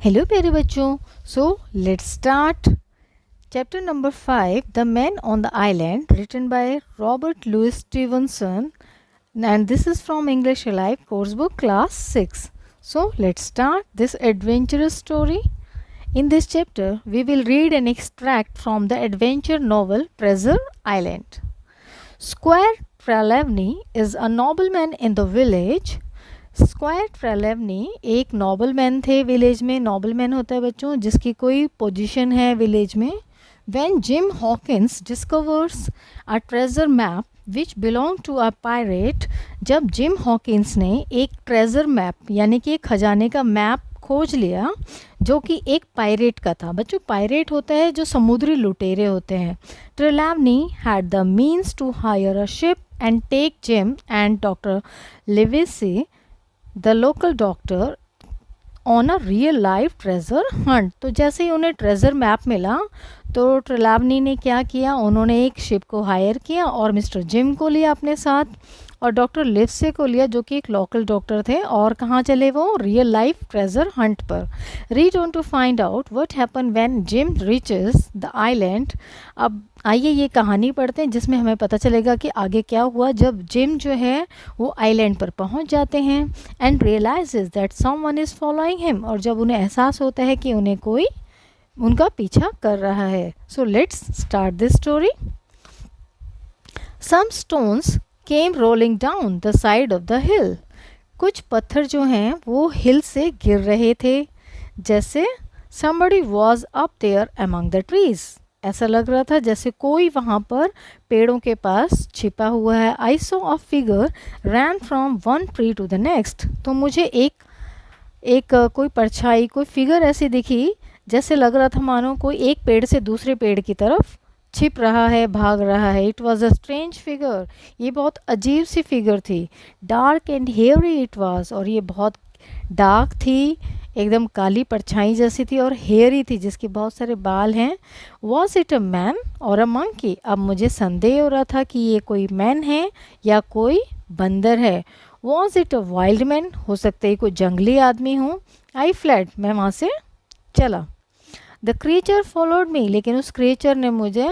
Hello प्यारे बच्चों, so let's start chapter number 5 the man on the island written by Robert Louis Stevenson and this is from English Alive course book class 6. So let's start this adventurous story. In this chapter we will read an extract from the adventure novel Treasure Island. Squire Trelawney is a nobleman in the village. Squire Trelawney एक nobleman थे village में. नॉबलमैन होता है बच्चों जिसकी कोई position है village में. When Jim Hawkins discovers a treasure map which belong to a pirate, जब जिम हॉकिंस ने एक ट्रेजर मैप यानी कि एक खजाने का मैप खोज लिया जो कि एक पायरेट का था. बच्चों पायरेट होता है जो समुद्री लुटेरे होते हैं. Trelawney had the means to hire a ship and take Jim and doctor Livesey the local doctor on a real life treasure hunt. तो जैसे ही उन्हें ट्रेजर मैप मिला तो ट्रेलावनी ने क्या किया, उन्होंने एक शिप को हायर किया और मिस्टर जिम को लिया अपने साथ और डॉक्टर लिवसे को लिया जो कि एक लोकल डॉक्टर थे. और कहाँ चले वो? रियल लाइफ ट्रेजर हंट पर. Read on to find out what happen when Jim reaches the island. अब आइए ये कहानी पढ़ते हैं जिसमें हमें पता चलेगा कि आगे क्या हुआ जब जिम जो है वो आइलैंड पर पहुंच जाते हैं. And realises that someone is following him, और जब उन्हें एहसास होता है कि उन्हें कोई उनका पीछा कर रहा है. So let's start this story. Some stones came rolling down the side of the hill. कुछ पत्थर जो हैं वो हिल से गिर रहे थे जैसे somebody was up there among the trees. ऐसा लग रहा था जैसे कोई वहाँ पर पेड़ों के पास छिपा हुआ है. I saw a figure ran from one tree to the next. तो मुझे एक कोई परछाई, कोई फिगर ऐसी दिखी जैसे लग रहा था मानो कोई एक पेड़ से दूसरे पेड़ की तरफ छिप रहा है, भाग रहा है. It was a strange figure. ये बहुत अजीब सी फिगर थी. Dark and hairy it was, और ये बहुत डार्क थी, एकदम काली परछाई जैसी थी और हेयरी थी जिसके बहुत सारे बाल हैं. वॉज इट अ मैन और अ मंकी. अब मुझे संदेह हो रहा था कि ये कोई मैन है या कोई बंदर है. Was it a wild man, हो सकता है कोई जंगली आदमी हो. आई फ्लैड, मैं वहाँ से चला. द क्रीचर फॉलोड मी, लेकिन उस क्रीचर ने मुझे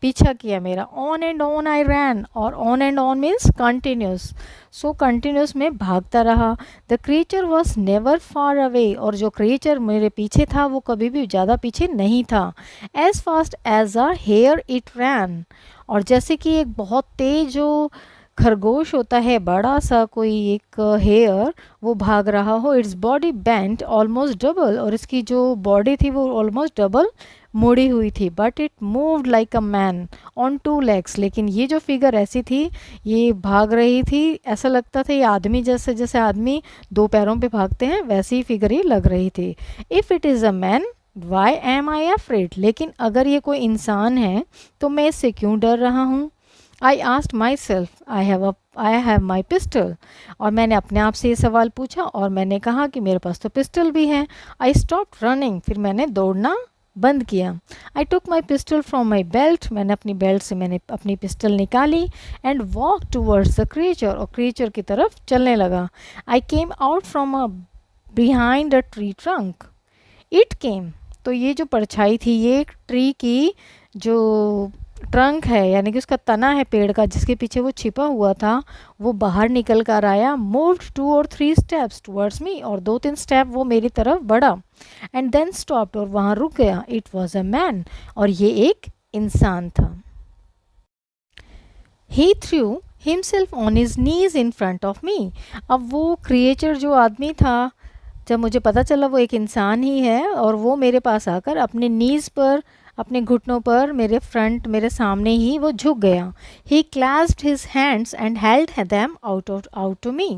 पीछा किया मेरा. ऑन एंड ऑन आई रैन, और on and on means continuous. So continuous में भागता रहा. The creature was never far away, और जो क्रीचर मेरे पीछे था वो कभी भी ज़्यादा पीछे नहीं था. As fast as a hare it ran, और जैसे कि एक बहुत तेज जो खरगोश होता है, बड़ा सा कोई एक हेयर, वो भाग रहा हो. Its body bent almost double, और इसकी जो बॉडी थी वो ऑलमोस्ट डबल मुड़ी हुई थी. But it moved like a man on two legs, लेकिन ये जो फिगर ऐसी थी, ये भाग रही थी, ऐसा लगता था ये आदमी जैसे, जैसे आदमी दो पैरों पे भागते हैं वैसी ही फिगर ही लग रही थी. If it is a man why am I afraid, लेकिन अगर ये कोई इंसान है तो मैं इससे क्यों डर रहा हूँ. I asked my self I have my pistol, और मैंने अपने आप से ये सवाल पूछा और मैंने कहा कि मेरे पास तो पिस्टल भी है. आई स्टॉप रनिंग, फिर मैंने दौड़ना बंद किया. I took my pistol from my belt, मैंने अपनी बेल्ट से मैंने अपनी पिस्टल निकाली. And walk towards the creature, और क्रीचर की तरफ चलने लगा. I came out from a behind a tree trunk. It came, तो ये जो परछाई थी ये एक ट्री की जो ट्रंक है यानी कि उसका तना है पेड़ का जिसके पीछे वो छिपा हुआ था, वो बाहर निकल कर आया. Moved 2 or 3 steps towards me, और 2-3 स्टेप वो मेरी तरफ बढ़ा. एंड देन स्टॉप्ड, और वहाँ रुक गया. इट वॉज अ मैन, और ये एक इंसान था. He threw himself on his knees in front of me. अब वो क्रिएचर जो आदमी था, जब मुझे पता चला वो एक इंसान ही है, और वो मेरे पास आकर अपने नीज पर, अपने घुटनों पर मेरे सामने ही वो झुक गया. He clasped his hands and held them out to me.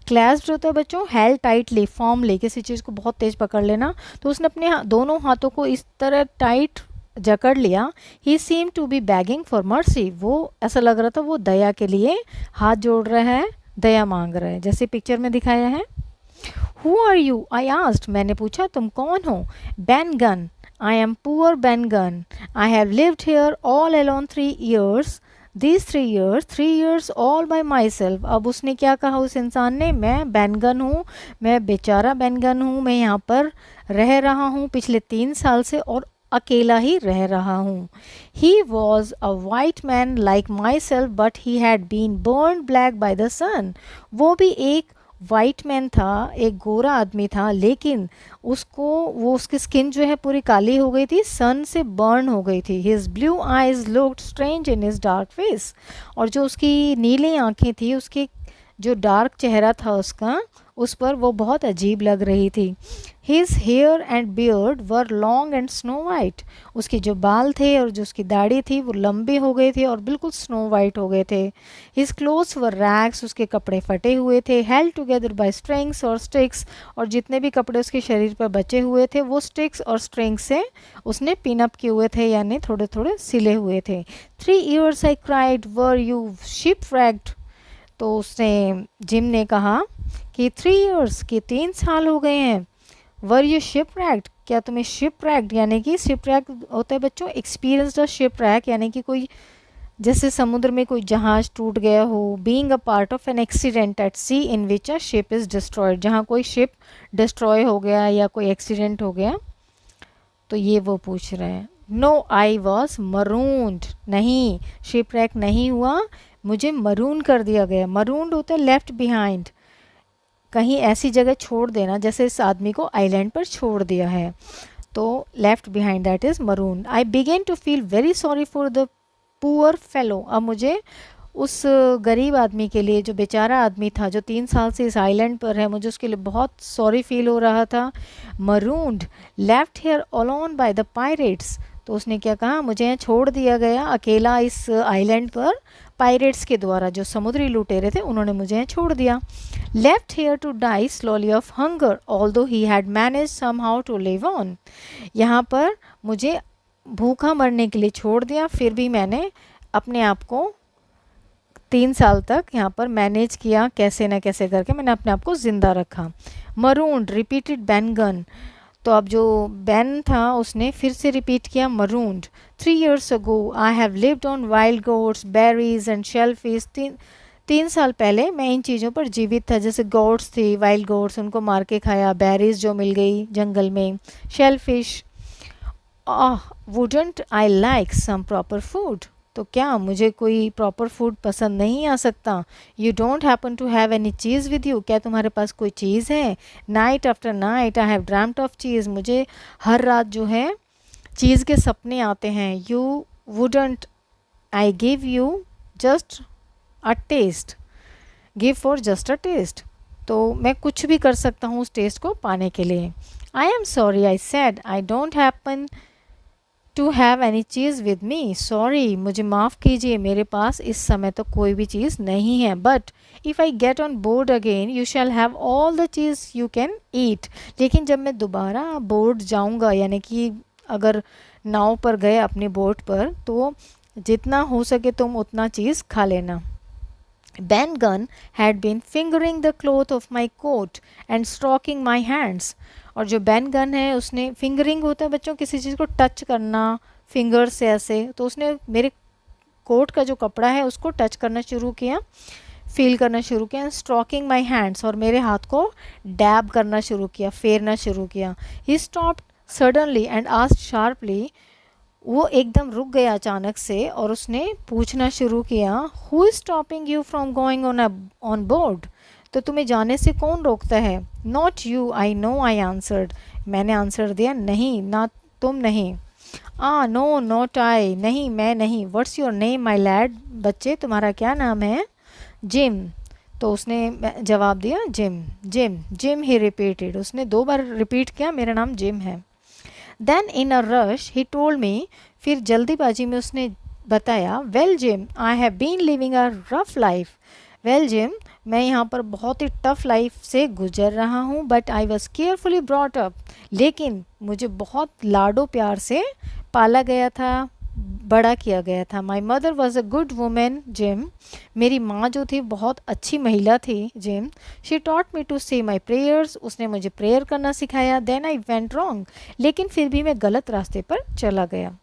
Clasped होता है बच्चों हेल्ड टाइटली, फॉर्मली, किसी चीज़ को बहुत तेज पकड़ लेना. तो उसने अपने दोनों हाथों को इस तरह टाइट जकड़ लिया. He seem to be begging for mercy, वो ऐसा लग रहा था वो दया के लिए हाथ जोड़ रहा है, दया मांग रहा है, जैसे पिक्चर में दिखाया है. Who are you, I asked, मैंने पूछा तुम कौन हो. Ben Gunn, I am poor Ben Gunn. I have lived here all alone 3 years. These 3 years, 3 years all by myself. अब उसने क्या कहा उस इंसान ने, मैं बैनगन हूँ, मैं बेचारा बैनगन हूँ, मैं यहाँ पर रह रहा हूँ पिछले 3 साल से और अकेला ही रह रहा हूँ. He was a white man like myself, but he had been burned black by the sun. वो भी एक वाइट मैन था, एक गोरा आदमी था, लेकिन उसकी स्किन जो है पूरी काली हो गई थी, सन से बर्न हो गई थी. His blue eyes looked strange in his dark face. और जो उसकी नीली आंखें थी, उसके जो डार्क चेहरा था उसका, उस पर वो बहुत अजीब लग रही थी. His hair and beard were long and snow white. उसके जो बाल थे और जो उसकी दाढ़ी थी वो लंबी हो गई थी और बिल्कुल स्नो वाइट हो गए थे. हिज क्लोथ्स वर रैग्स. उसके कपड़े फटे हुए थे. हेल्ड टुगेदर बाय स्ट्रिंग्स और स्टिक्स. और जितने भी कपड़े उसके शरीर पर बचे हुए थे वो स्टिक्स और स्ट्रिंग्स से उसने पिन अप किए हुए थे, यानी थोड़े थोड़े सिले हुए थे. 3 years I cried, were you shipwrecked. तो उसने, जिम ने कहा कि 3 years, कि 3 साल हो गए हैं. वर यू शिपरैक्ड, क्या तुम्हें शिपरैक्ड, यानी कि शिपरैक होता है बच्चों एक्सपीरियंस्ड शिपरैक, यानी कि कोई जैसे समुद्र में कोई जहाज टूट गया हो. Being a part of an accident at sea in which a ship is destroyed, जहाँ कोई शिप डिस्ट्रॉय हो गया या कोई एक्सीडेंट हो गया. तो ये वो पूछ रहे हैं. नो आई वॉज मरून्ड, नहीं शिपरैक नहीं हुआ, मुझे मरून कर दिया गया. मरून्ड होता है लेफ्ट बिहाइंड, कहीं ऐसी जगह छोड़ देना जैसे इस आदमी को आइलैंड पर छोड़ दिया है, तो left behind that is maroon. I began to feel very sorry for the poor fellow. अब मुझे उस गरीब आदमी के लिए, जो बेचारा आदमी था जो 3 साल से इस आइलैंड पर है, मुझे उसके लिए बहुत सॉरी फील हो रहा था. Marooned, left here alone by the pirates. तो उसने क्या कहा, मुझे यहाँ छोड़ दिया गया अकेला इस आइलैंड पर पायरेट्स के द्वारा, जो समुद्री लुटेरे थे उन्होंने मुझे यहाँ छोड़ दिया. Left here to die slowly of hunger although he had manage somehow to live on. यहाँ पर मुझे भूखा मरने के लिए छोड़ दिया, फिर भी मैंने अपने आप को 3 साल तक यहाँ पर मैनेज किया, कैसे न कैसे करके मैंने अपने आप को ज़िंदा रखा. Marooned, repeated बैनगन. तो अब जो बैन था उसने फिर से रिपीट किया marooned. 3 years ago I have lived on wild goats, berries and shellfish. 3 साल पहले मैं इन चीज़ों पर जीवित था, जैसे गोट्स थी, वाइल्ड गोट्स, उनको मार के खाया, बेरीज जो मिल गई जंगल में, shellfish. Wouldn't I like some proper food. तो क्या मुझे कोई प्रॉपर फूड पसंद नहीं आ सकता. You don't happen to have any cheese with you, क्या तुम्हारे पास कोई चीज़ है. Night after night I have dreamed of cheese, मुझे हर रात जो है चीज़ के सपने आते हैं. You wouldn't I give you just a taste, give for just a taste. तो मैं कुछ भी कर सकता हूँ उस टेस्ट को पाने के लिए. I am sorry I said, I don't happen to have any cheese with me. Sorry, मुझे माफ़ कीजिए, मेरे पास इस समय तो कोई भी चीज़ नहीं है. But if I get on board again you shall have all the cheese you can eat. लेकिन जब मैं दोबारा बोर्ड जाऊँगा, यानी कि अगर नाव पर गए अपने बोट पर, तो जितना हो सके तुम उतना चीज़ खा लेना. Ben Gunn had been fingering the cloth of my coat and stroking my hands. और जो बैन गन है उसने, फिंगरिंग होता है बच्चों किसी चीज़ को टच करना फिंगर से ऐसे, तो उसने मेरे कोट का जो कपड़ा है उसको टच करना शुरू किया, फील करना शुरू किया. स्ट्रोकिंग माई हैंड्स, और मेरे हाथ को डैब करना शुरू किया, फेरना शुरू किया. He stopped suddenly and asked sharply. वो एकदम रुक गया अचानक से और उसने पूछना शुरू किया, who is stopping you from going on board. तो तुम्हें जाने से कौन रोकता है. Not you I know, I answered. मैंने आंसर दिया, नहीं, ना तुम नहीं. नो नॉट आई, नहीं मैं नहीं. What's your name my lad, बच्चे तुम्हारा क्या नाम है. जिम. तो उसने जवाब दिया, Jim. Jim Jim he repeated, उसने 2 बार रिपीट किया, मेरा नाम जिम है. Then in a rush he told me, फिर जल्दीबाजी में उसने बताया, well Jim I have been living a rough life. Well Jim, मैं यहाँ पर बहुत ही टफ लाइफ से गुजर रहा हूँ. But I was carefully brought up, लेकिन मुझे बहुत लाडो प्यार से पाला गया था, बड़ा किया गया था. My mother was a good women Jim, मेरी माँ जो थी बहुत अच्छी महिला थी Jim. She taught me to say my prayers, उसने मुझे प्रेयर करना सिखाया. देन आई वेंट रॉन्ग, लेकिन फिर भी मैं गलत रास्ते पर चला गया.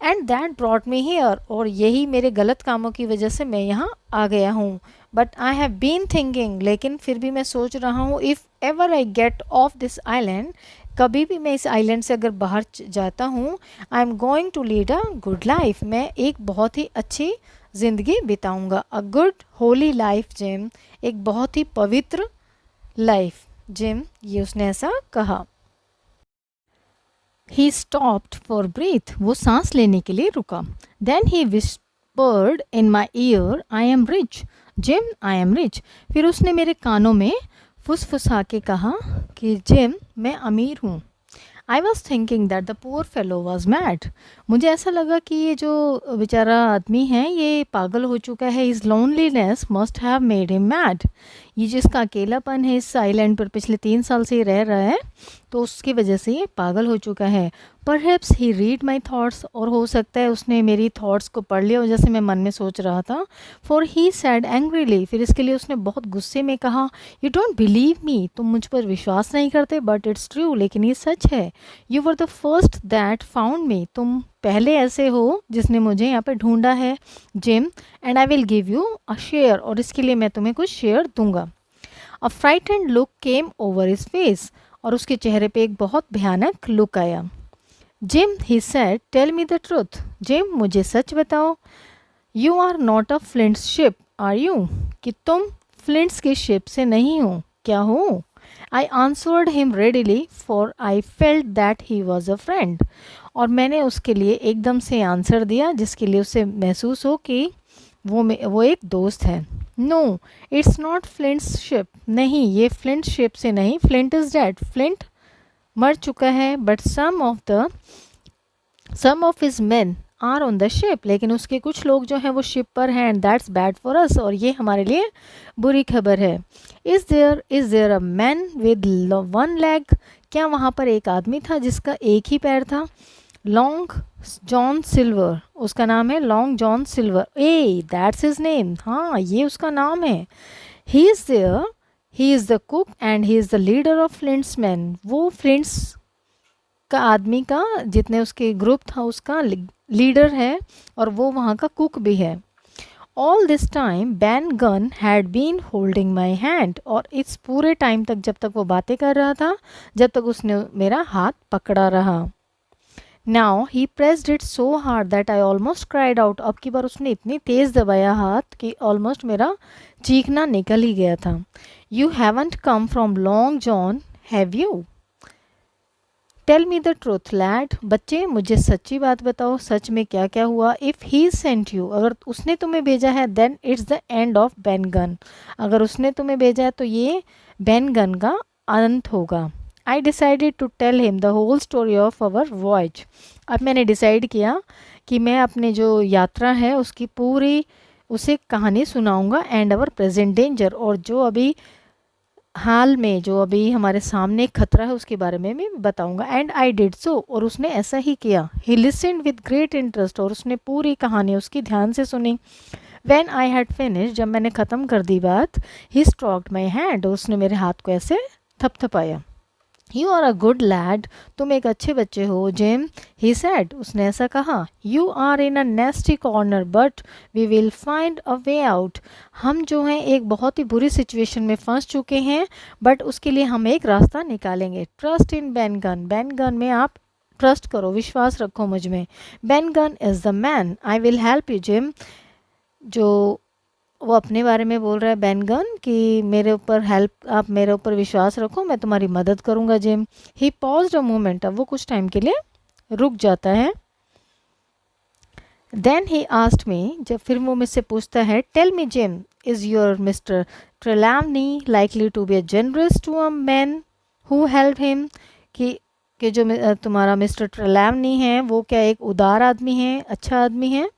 And that brought me here, और यही मेरे गलत कामों की वजह से मैं यहाँ आ गया हूँ. But I have been thinking, लेकिन फिर भी मैं सोच रहा हूँ, if ever I get off this island, कभी भी मैं इस आइलैंड से अगर बाहर जाता हूँ, I am going to lead a good life, मैं एक बहुत ही अच्छी ज़िंदगी बिताऊंगा. A good holy life Jim, एक बहुत ही पवित्र लाइफ जिम, ये उसने ऐसा कहा. ही स्टॉप्ड फॉर ब्रीथ, वो सांस लेने के लिए रुका. Then he whispered in my ear, I am rich Jim, I am rich. फिर उसने मेरे कानों में फुसफुसा के कहा कि जिम, मैं अमीर हूँ. I was thinking that the poor fellow was mad, मुझे ऐसा लगा कि ये जो बेचारा आदमी है ये पागल हो चुका है. His loneliness must have made him mad, ये जिसका अकेलापन है इस आइलैंड पर पिछले 3 साल से ही रह रहा है, तो उसकी वजह से ये पागल हो चुका है. Perhaps he read my thoughts, और हो सकता है उसने मेरी थाट्स को पढ़ लिया जैसे मैं मन में सोच रहा था. फॉर ही सैड एंग्रीली, फिर इसके लिए उसने बहुत गुस्से में कहा, यू डोंट बिलीव मी, तुम मुझ पर विश्वास नहीं करते, बट इट्स ट्रू, लेकिन ये सच है. You were the first that found me, तुम पहले ऐसे हो जिसने मुझे यहाँ पे ढूंढा है Jim. And I will give you a share, और इसके लिए मैं तुम्हें कुछ शेयर दूंगा. A frightened look came over his face, और उसके चेहरे पे एक बहुत भयानक लुक आया. Jim, he said, tell me the truth, Jim मुझे सच बताओ. You are not a Flint's ship are you, कि तुम फ्लिंट्स की शिप से नहीं हो, क्या हो. I answered him readily, for I felt that he was a friend, और मैंने उसके लिए एकदम से आंसर दिया जिसके लिए उसे महसूस हो कि वो एक दोस्त है. नो, इट्स नॉट फ्लिंट्स शिप, नहीं ये फ्लिंट शिप से नहीं. फ्लिंट इज डेड, फ्लिंट मर चुका है. But some of his men are on the ship, लेकिन उसके कुछ लोग जो हैं वो शिप पर हैं. And that's bad for us, और ये हमारे लिए बुरी खबर है. Is there a man with one leg, क्या वहाँ पर एक आदमी था जिसका एक ही पैर था. लॉन्ग जॉन सिल्वर, उसका नाम है Long John Silver. Aye that's his name, हाँ ये उसका नाम है. He is there, he is the cook and he is the leader of Flint's man, वो फ्लिंट्स का आदमी का जितने उसके ग्रुप था उसका लीडर है, और वो वहाँ का कुक भी है. All this time Ben Gunn had been holding my hand, और इस पूरे टाइम तक जब तक वो बातें कर रहा था, जब तक उसने मेरा हाथ पकड़ा रहा. Now he pressed it so hard that I almost cried out, अब की बार उसने इतनी तेज़ दबाया हाथ कि ऑलमोस्ट मेरा चीखना निकल ही गया था. You haven't come from Long John have you, tell me the truth lad, बच्चे मुझे सच्ची बात बताओ, सच में क्या क्या हुआ. इफ़ ही सेंट यू, अगर उसने तुम्हें भेजा है, then it's the end of Ben Gunn, अगर उसने तुम्हें भेजा है तो ये बैन गन का अंत होगा. I decided to tell him the whole story of our voyage, अब मैंने डिसाइड किया कि मैं अपने जो यात्रा है उसकी पूरी उसे कहानी सुनाऊंगा. एंड आवर प्रेजेंट डेंजर, और जो अभी हाल में जो अभी हमारे सामने खतरा है उसके बारे में मैं बताऊंगा. एंड आई डिड सो, और उसने ऐसा ही किया. ही लिसन्ड विद ग्रेट इंटरेस्ट, और उसने पूरी कहानी उसकी ध्यान से सुनी. व्हेन आई हैड फिनिश, जब मैंने ख़त्म कर दी बात, ही स्ट्रोक्ड माई हैंड, उसने मेरे हाथ को ऐसे थपथपाया. You are a good lad, तुम एक अच्छे बच्चे हो जिम, ही सैड, उसने ऐसा कहा. You are in a nasty corner but we will find a way out, हम जो हैं एक बहुत ही बुरी सिचुएशन में फंस चुके हैं, बट उसके लिए हम एक रास्ता निकालेंगे. Trust in ban gun, ban gun में आप ट्रस्ट करो, विश्वास रखो मुझ में. Ban gun is the man, I will help you gym, जो वो अपने बारे में बोल रहा है बैन गन कि मेरे ऊपर हेल्प, आप मेरे ऊपर विश्वास रखो, मैं तुम्हारी मदद करूंगा gym. He paused a moment, अब वो कुछ टाइम के लिए रुक जाता है. देन ही आस्क्ड मी, जब फिर वो मुझसे पूछता है, tell me Jim, is your mister Trelawney likely to be a generous to a man who help him, कि जो तुम्हारा मिस्टर ट्रेलैवनी है वो क्या एक उदार आदमी है, अच्छा आदमी है.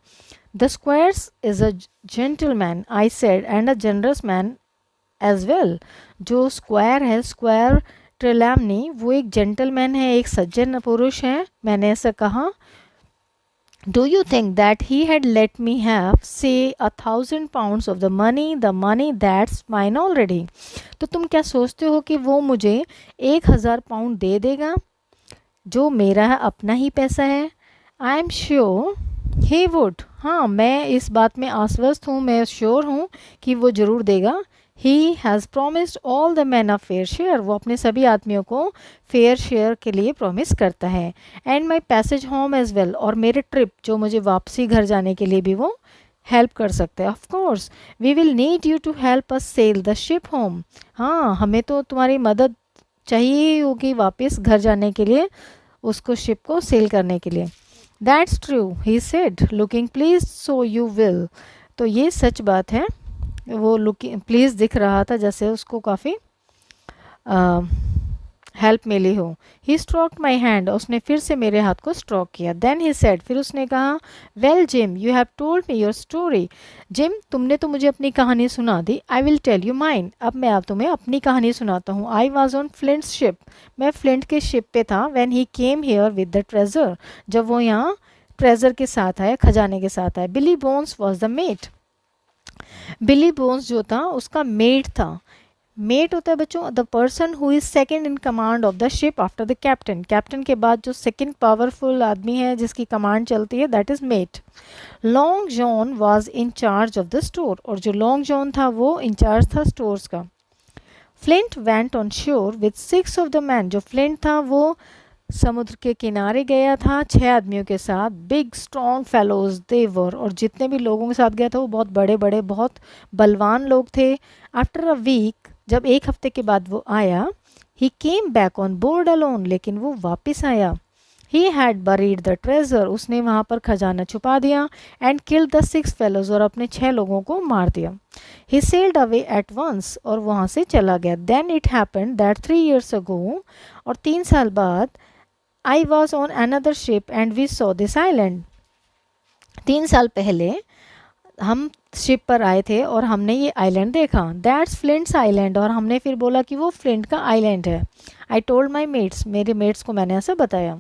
The Squires is a gentleman, I said, and a generous man as well. जो स्क्वायर है, स्क्वायर ट्रेलैमनी, वो एक जेंटलमैन है, एक सज्जन पुरुष है, मैंने ऐसा कहा. Do you think that he had let me have, say, 1,000 pounds of the money that's mine already? तो तुम क्या सोचते हो कि वो मुझे 1,000 पाउंड दे देगा जो मेरा अपना ही पैसा है. I am sure he would, हाँ मैं इस बात में आश्वस्त हूँ, मैं श्योर हूँ कि वो ज़रूर देगा। He has promised all the man a fair share, वो अपने सभी आदमियों को फेयर शेयर के लिए प्रॉमिस करता है। And my passage home as well, और मेरे ट्रिप जो मुझे वापसी घर जाने के लिए भी वो हेल्प कर सकते हैं। Of course we will need you to help us sail the ship home, हाँ हमें तो तुम्हारी मदद चाहिए ही होगी वापस घर जाने के लिए, उसको शिप को सेल करने के लिए। That's true he said looking please so you will, तो ये सच बात है, वो लुकिंग प्लीज़ दिख रहा था जैसे उसको काफ़ी हेल्प मिली हो। ही स्ट्रोक्ड माई हैंड, उसने फिर से मेरे हाथ को स्ट्रोक किया। देन ही सेड, फिर उसने कहा, well Jim you have told me your story, Jim तुमने तो मुझे अपनी कहानी सुना दी, I will tell you mine, अब मैं आप तुम्हें अपनी कहानी सुनाता हूँ। I was on Flint's ship, मैं फ्लिंट के शिप पे था। When he came here with the treasure, जब वो यहाँ ट्रेजर के साथ आया, खजाने के साथ आया। Billy Bones was the mate, Billy Bones जो था उसका मेट था। मेट होता है बच्चों the person who is second in command of the ship after the captain, captain के बाद जो सेकंड पावरफुल आदमी है जिसकी कमांड चलती है, that is mate. Long John was in charge of the store, और जो लॉन्ग जॉन था वो इंचार्ज था स्टोर्स का। Flint went on sure with 6 of the man, जो फ्लिंट था वो समुद्र के किनारे गया था 6 आदमियों के साथ। बिग स्ट्रॉन्ग फेलोज देवर, और जितने भी लोगों के साथ गया था वो बहुत बड़े बड़े बहुत बलवान लोग थे। आफ्टर अ वीक, जब एक हफ्ते के बाद वो आया, he came back on board alone, लेकिन वो वापस आया। He had buried the treasure, उसने वहाँ पर खजाना छुपा दिया। एंड किल्ड द 6 फेलोज, और अपने 6 लोगों को मार दिया। He sailed away at once, और वहाँ से चला गया। Then it happened that 3 years ago, और 3 साल बाद, I was on another ship and we saw this island, 3 साल पहले हम शिप पर आए थे और हमने ये आइलैंड देखा। दैट्स फ्लिंट्स आइलैंड, और हमने फिर बोला कि वो फ्लिंट का आइलैंड है। आई टोल्ड माई मेट्स, मेरे मेट्स को मैंने ऐसा बताया।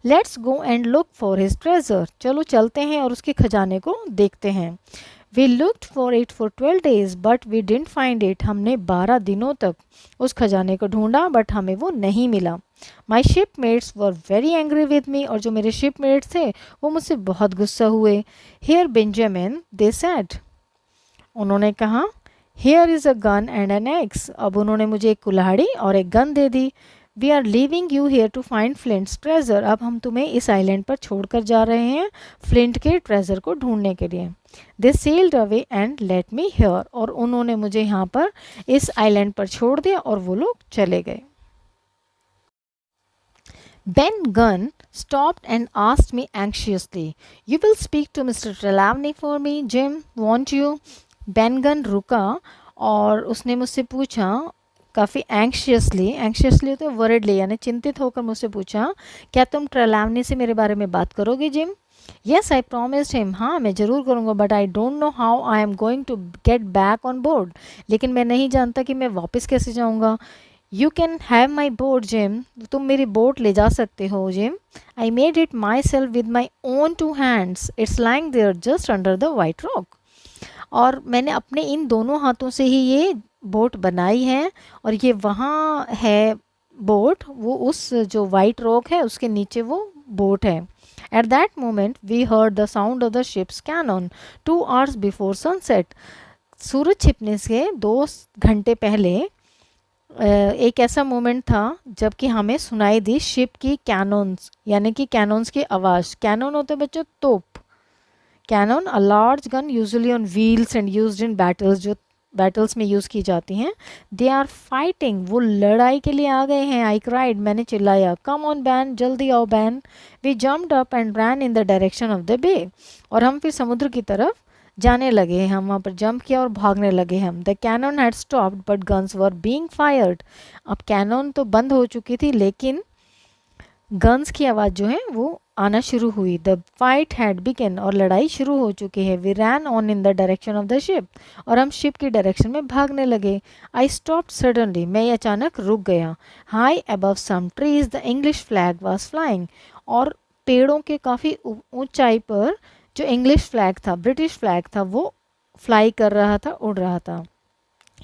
Let's go and look for his treasure, चलो चलते हैं और उसके खजाने को देखते हैं। We looked for it for 12 days but we didn't find it, हमने 12 दिनों तक उस खजाने को ढूंढा बट हमें वो नहीं मिला। My ship mates were very angry with me, और जो मेरे शिप मेट्स थे वो मुझसे बहुत गुस्सा हुए। हियर बेंजामिन दे सेड, उन्होंने कहा, here is a gun and an axe, अब उन्होंने मुझे एक कुल्हाड़ी और एक गन दे दी। We are leaving you here to find Flint's treasure, अब हम तुम्हें इस आइलैंड पर छोड़कर जा रहे हैं फ्लिंट के ट्रेजर को ढूंढने के लिए। They sailed away and left me here, और उन्होंने मुझे यहाँ पर इस आइलैंड पर छोड़ दिया और वो लोग चले गए। Ben Gunn stopped and asked me anxiously, you will speak to Mr. Trelawney for me, Jim, won't you? Ben Gunn रुका और उसने मुझसे पूछा काफ़ी एंक्शियसली तो वर्डली यानी चिंतित होकर मुझसे पूछा, क्या तुम ट्रेलावनी से मेरे बारे में बात करोगे Jim? Yes I promised him, हाँ मैं ज़रूर करूँगा, but I don't know how I am going to get back on board, लेकिन मैं नहीं जानता कि मैं वापस कैसे जाऊँगा। You can have my boat Jim, तुम मेरी बोट ले जा सकते हो Jim. I made it myself with my own 2 hands, it's lying there just under the white rock, और मैंने अपने इन दोनों हाथों से ही ये बोट बनाई है, और ये वहाँ है बोट, वो उस जो वाइट रॉक है उसके नीचे वो बोट है। At that moment we heard the sound of the ship's cannon 2 hours before sunset, सूरज छिपने से 2 घंटे पहले एक ऐसा मोमेंट था जबकि हमें सुनाई दी शिप की कैनोन्स, यानी कि कैनोन्स की आवाज़। कैनन होते बच्चों तोप, cannon a large gun usually on wheels and used in battles, जो बैटल्स में यूज़ की जाती हैं। दे आर फाइटिंग, वो लड़ाई के लिए आ गए हैं। आई क्राइड, मैंने चिल्लाया, कम ऑन बैन, जल्दी आओ Ben. We jumped up and ran in the direction of the bay, और हम फिर समुद्र की तरफ जाने लगे, हम वहाँ पर जंप किया और भागने लगे हम। The cannon had stopped but guns were being fired, अब कैनन तो बंद हो चुकी थी लेकिन गन्स की आवाज़ जो है वो आना शुरू हुई। द फाइट हैड बिगन, और लड़ाई शुरू हो चुकी है। We ran on in the direction of the ship, और हम शिप की डायरेक्शन में भागने लगे। आई स्टॉप्ड सडनली, मैं अचानक रुक गया। High above some trees the English flag was flying, और पेड़ों के काफ़ी ऊंचाई पर जो इंग्लिश फ्लैग था, ब्रिटिश फ्लैग था, वो फ्लाई कर रहा था, उड़ रहा था।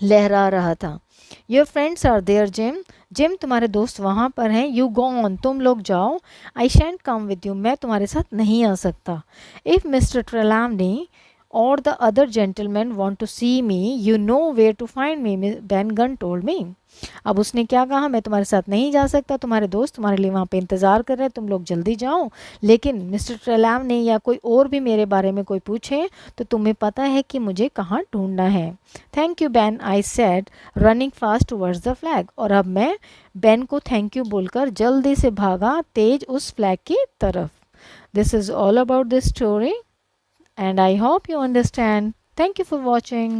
लहरा रहा था। Your friends are there Jim, Jim तुम्हारे दोस्त वहाँ पर हैं। यू गो ऑन, तुम लोग जाओ। आई शैंट कम विद यू, मैं तुम्हारे साथ नहीं आ सकता। इफ़ मिस्टर ट्रेलैवनी और the other gentleman want to see me, you know where to find me, Ben Gunn told me. अब उसने क्या कहा, मैं तुम्हारे साथ नहीं जा सकता, तुम्हारे दोस्त तुम्हारे लिए वहाँ पे इंतज़ार कर रहे हैं, तुम लोग जल्दी जाओ। लेकिन मिस्टर ट्रेलैव ने या कोई और भी मेरे बारे में कोई पूछे तो तुम्हें पता है कि मुझे कहाँ ढूंढना है। Thank you ban, I said running fast towards the flag. और अब मैं बैन को थैंक यू बोलकर जल्दी से भागा तेज उस फ्लैग की तरफ। This is all about this story and I hope you understand. Thank you for watching.